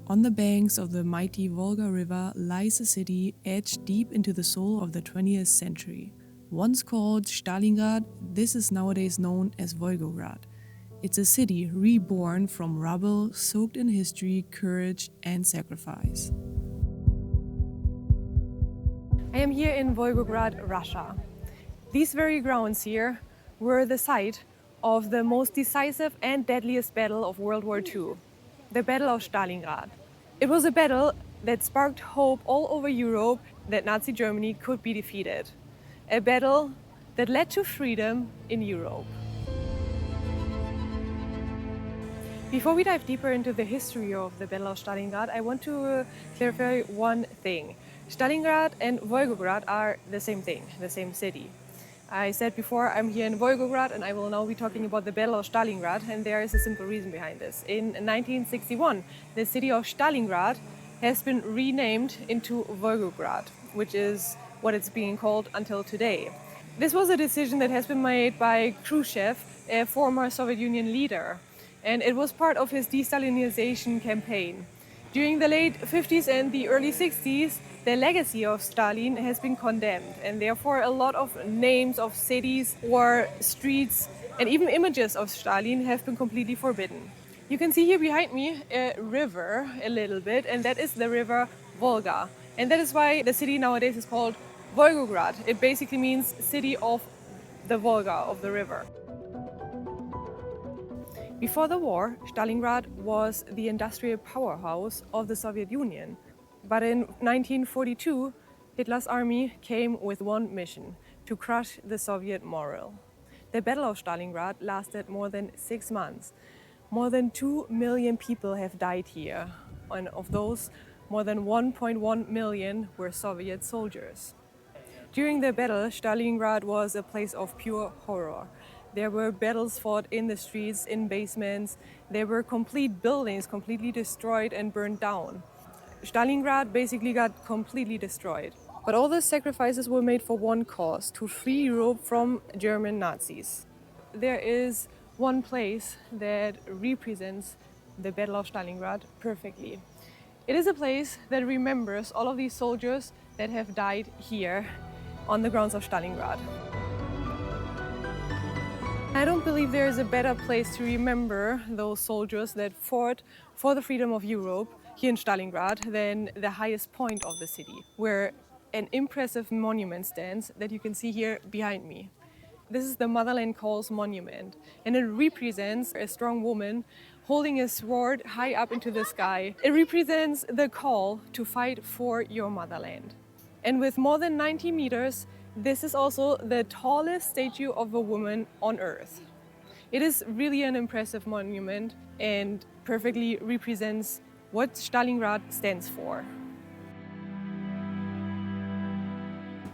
On the banks of the mighty Volga River lies a city etched deep into the soul of the 20th century. Once called Stalingrad, this is nowadays known as Volgograd. It's a city reborn from rubble, soaked in history, courage, and sacrifice. I am here in Volgograd, Russia. These very grounds here were the site of the most decisive and deadliest battle of World War II, the Battle of Stalingrad. It was a battle that sparked hope all over Europe that Nazi Germany could be defeated. A battle that led to freedom in Europe. Before we dive deeper into the history of the Battle of Stalingrad, I want to clarify one thing. Stalingrad and Volgograd are the same thing, the same city. I said before I'm here in Volgograd and I will now be talking about the Battle of Stalingrad, and there is a simple reason behind this. In 1961, the city of Stalingrad has been renamed into Volgograd, which is what it's being called until today. This was a decision that has been made by Khrushchev, a former Soviet Union leader, and it was part of his de-Stalinization campaign. During the late 50s and the early 60s, the legacy of Stalin has been condemned, and therefore a lot of names of cities or streets and even images of Stalin have been completely forbidden. You can see here behind me a river a little bit, and that is the river Volga. And that is why the city nowadays is called Volgograd. It basically means city of the Volga, of the river. Before the war, Stalingrad was the industrial powerhouse of the Soviet Union. But in 1942, Hitler's army came with one mission: to crush the Soviet morale. The Battle of Stalingrad lasted more than 6 months. More than 2 million people have died here, and of those, more than 1.1 million were Soviet soldiers. During the battle, Stalingrad was a place of pure horror. There were battles fought in the streets, in basements. There were complete buildings completely destroyed and burned down. Stalingrad basically got completely destroyed. But all the sacrifices were made for one cause: to free Europe from German Nazis. There is one place that represents the Battle of Stalingrad perfectly. It is a place that remembers all of these soldiers that have died here on the grounds of Stalingrad. I don't believe there is a better place to remember those soldiers that fought for the freedom of Europe here in Stalingrad than the highest point of the city, where an impressive monument stands that you can see here behind me. This is the Motherland Calls monument, and it represents a strong woman holding a sword high up into the sky. It represents the call to fight for your motherland. And with more than 90 meters, this is also the tallest statue of a woman on Earth. It is really an impressive monument and perfectly represents what Stalingrad stands for.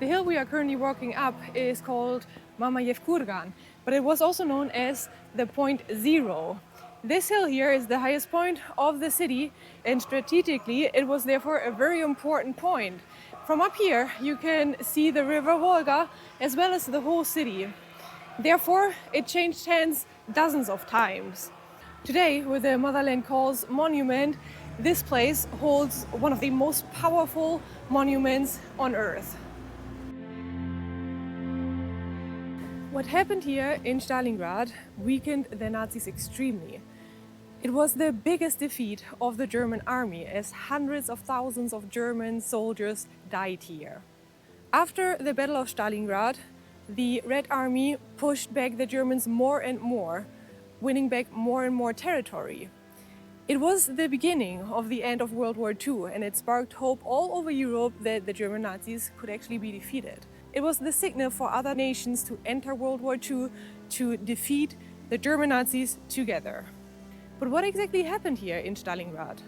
The hill we are currently walking up is called Mamaev Kurgan, but it was also known as the Point Zero. This hill here is the highest point of the city, and strategically it was therefore a very important point. From up here you can see the river Volga as well as the whole city. Therefore it changed hands dozens of times. Today, with the Motherland Calls monument, this place holds one of the most powerful monuments on Earth. What happened here in Stalingrad weakened the Nazis extremely. It was the biggest defeat of the German army, as hundreds of thousands of German soldiers died here. After the Battle of Stalingrad, the Red Army pushed back the Germans more and more, winning back more and more territory. It was the beginning of the end of World War II, and it sparked hope all over Europe that the German Nazis could actually be defeated. It was the signal for other nations to enter World War II to defeat the German Nazis together. But what exactly happened here in Stalingrad?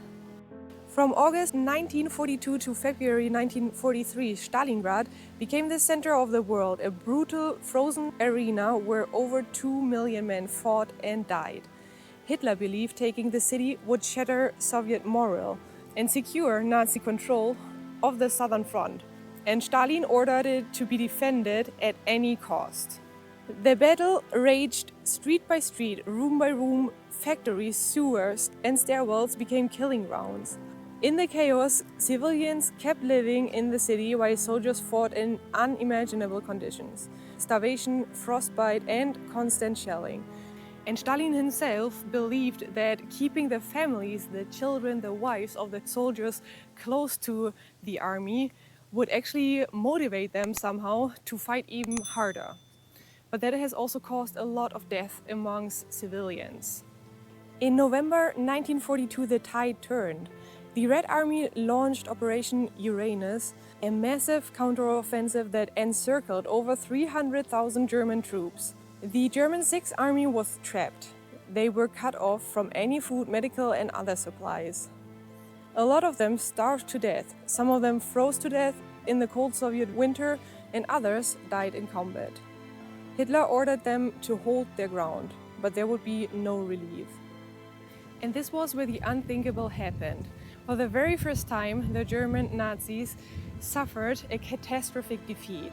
From August 1942 to February 1943, Stalingrad became the center of the world, a brutal, frozen arena where over 2 million men fought and died. Hitler believed taking the city would shatter Soviet morale and secure Nazi control of the southern front, and Stalin ordered it to be defended at any cost. The battle raged street by street, room by room. Factories, sewers and stairwells became killing grounds. In the chaos, civilians kept living in the city while soldiers fought in unimaginable conditions: starvation, frostbite, and constant shelling. And Stalin himself believed that keeping the families, the children, the wives of the soldiers close to the army would actually motivate them somehow to fight even harder. But that has also caused a lot of death amongst civilians. In November 1942, the tide turned. The Red Army launched Operation Uranus, a massive counteroffensive that encircled over 300,000 German troops. The German Sixth Army was trapped. They were cut off from any food, medical, and other supplies. A lot of them starved to death. Some of them froze to death in the cold Soviet winter, and others died in combat. Hitler ordered them to hold their ground, but there would be no relief. And this was where the unthinkable happened. For the very first time, the German Nazis suffered a catastrophic defeat.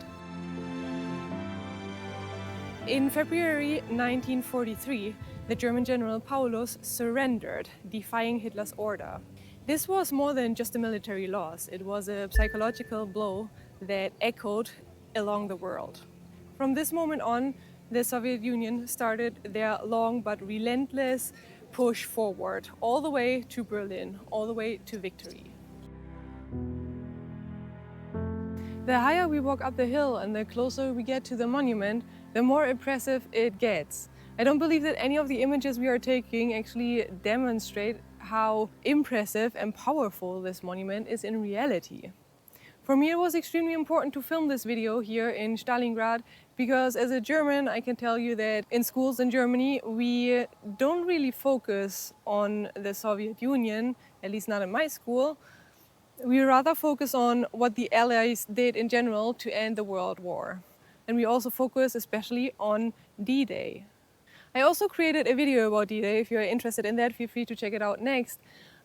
In February 1943, the German general Paulus surrendered, defying Hitler's order. This was more than just a military loss. It was a psychological blow that echoed along the world. From this moment on, the Soviet Union started their long but relentless push forward, all the way to Berlin, all the way to victory. The higher we walk up the hill and the closer we get to the monument, the more impressive it gets. I don't believe that any of the images we are taking actually demonstrate how impressive and powerful this monument is in reality. For me, it was extremely important to film this video here in Stalingrad because as a German, I can tell you that in schools in Germany, we don't really focus on the Soviet Union, at least not in my school. We rather focus on what the Allies did in general to end the World War. And we also focus especially on D-Day. I also created a video about D-Day. If you're interested in that, feel free to check it out next.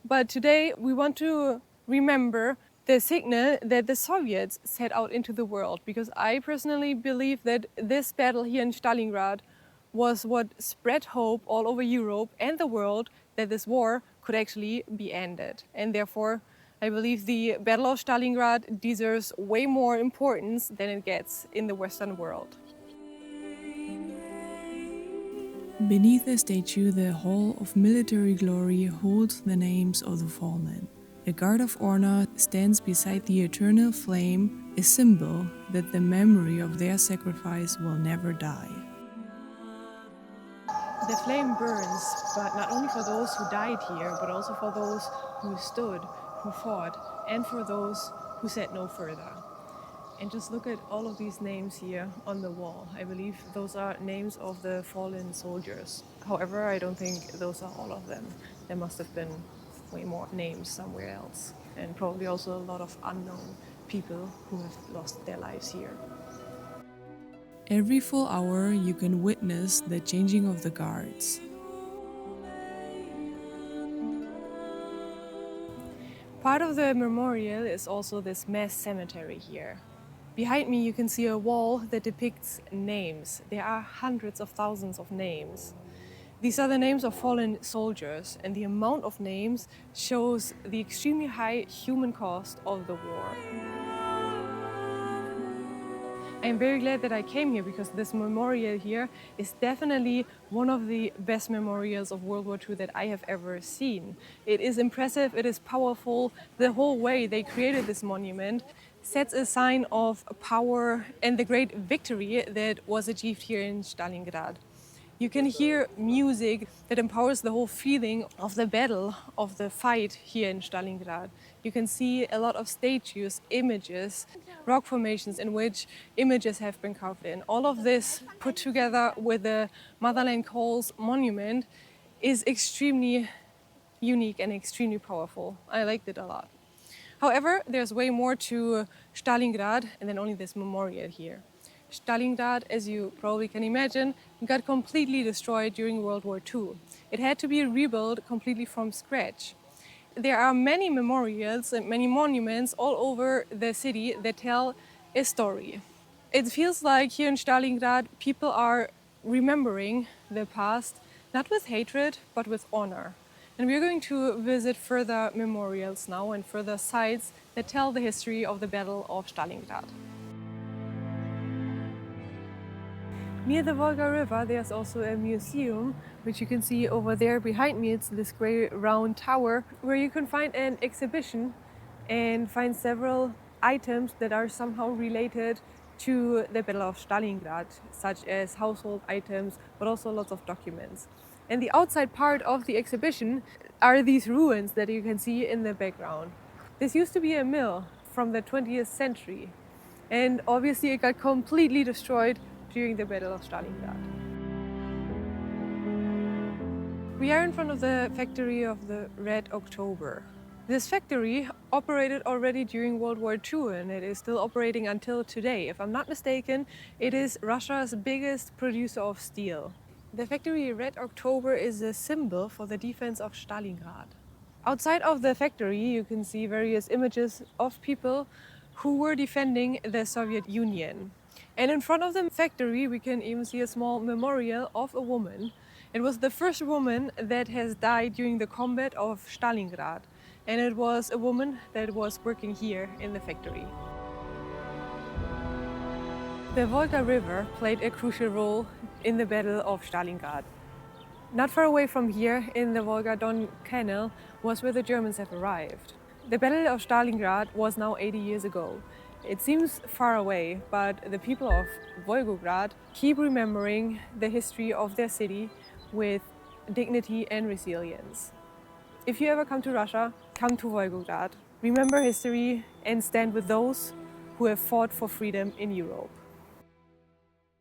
But today we want to remember the signal that the Soviets set out into the world, because I personally believe that this battle here in Stalingrad was what spread hope all over Europe and the world that this war could actually be ended. And therefore, I believe the Battle of Stalingrad deserves way more importance than it gets in the Western world. Beneath the statue, the Hall of Military Glory holds the names of the fallen. A guard of honor stands beside the eternal flame, a symbol that the memory of their sacrifice will never die. The flame burns, but not only for those who died here, but also for those who stood, who fought, and for those who said no further. And just look at all of these names here on the wall. I believe those are names of the fallen soldiers. However, I don't think those are all of them. There must have been way more names somewhere else, and probably also a lot of unknown people who have lost their lives here. Every full hour you can witness the changing of the guards. Part of the memorial is also this mass cemetery here. Behind me you can see a wall that depicts names. There are hundreds of thousands of names. These are the names of fallen soldiers, and the amount of names shows the extremely high human cost of the war. I am very glad that I came here because this memorial here is definitely one of the best memorials of World War II that I have ever seen. It is impressive, it is powerful. The whole way they created this monument sets a sign of power and the great victory that was achieved here in Stalingrad. You can hear music that empowers the whole feeling of the battle, of the fight here in Stalingrad. You can see a lot of statues, images, rock formations in which images have been carved in. All of this put together with the Motherland Calls monument is extremely unique and extremely powerful. I liked it a lot. However, there's way more to Stalingrad than only this memorial here. Stalingrad, as you probably can imagine, got completely destroyed during World War II. It had to be rebuilt completely from scratch. There are many memorials and many monuments all over the city that tell a story. It feels like here in Stalingrad, people are remembering the past, not with hatred, but with honor. And we're going to visit further memorials now and further sites that tell the history of the Battle of Stalingrad. Near the Volga River, there's also a museum, which you can see over there behind me. It's this gray round tower where you can find an exhibition and find several items that are somehow related to the Battle of Stalingrad, such as household items, but also lots of documents. And the outside part of the exhibition are these ruins that you can see in the background. This used to be a mill from the 20th century, and obviously it got completely destroyed during the Battle of Stalingrad. We are in front of the factory of the Red October. This factory operated already during World War II and it is still operating until today. If I'm not mistaken, it is Russia's biggest producer of steel. The factory Red October is a symbol for the defense of Stalingrad. Outside of the factory, you can see various images of people who were defending the Soviet Union. And in front of the factory, we can even see a small memorial of a woman. It was the first woman that has died during the combat of Stalingrad. And it was a woman that was working here in the factory. The Volga River played a crucial role in the Battle of Stalingrad. Not far away from here, in the Volga-Don Canal, was where the Germans have arrived. The Battle of Stalingrad was now 80 years ago. It seems far away, but the people of Volgograd keep remembering the history of their city with dignity and resilience. If you ever come to Russia, come to Volgograd. Remember history and stand with those who have fought for freedom in Europe.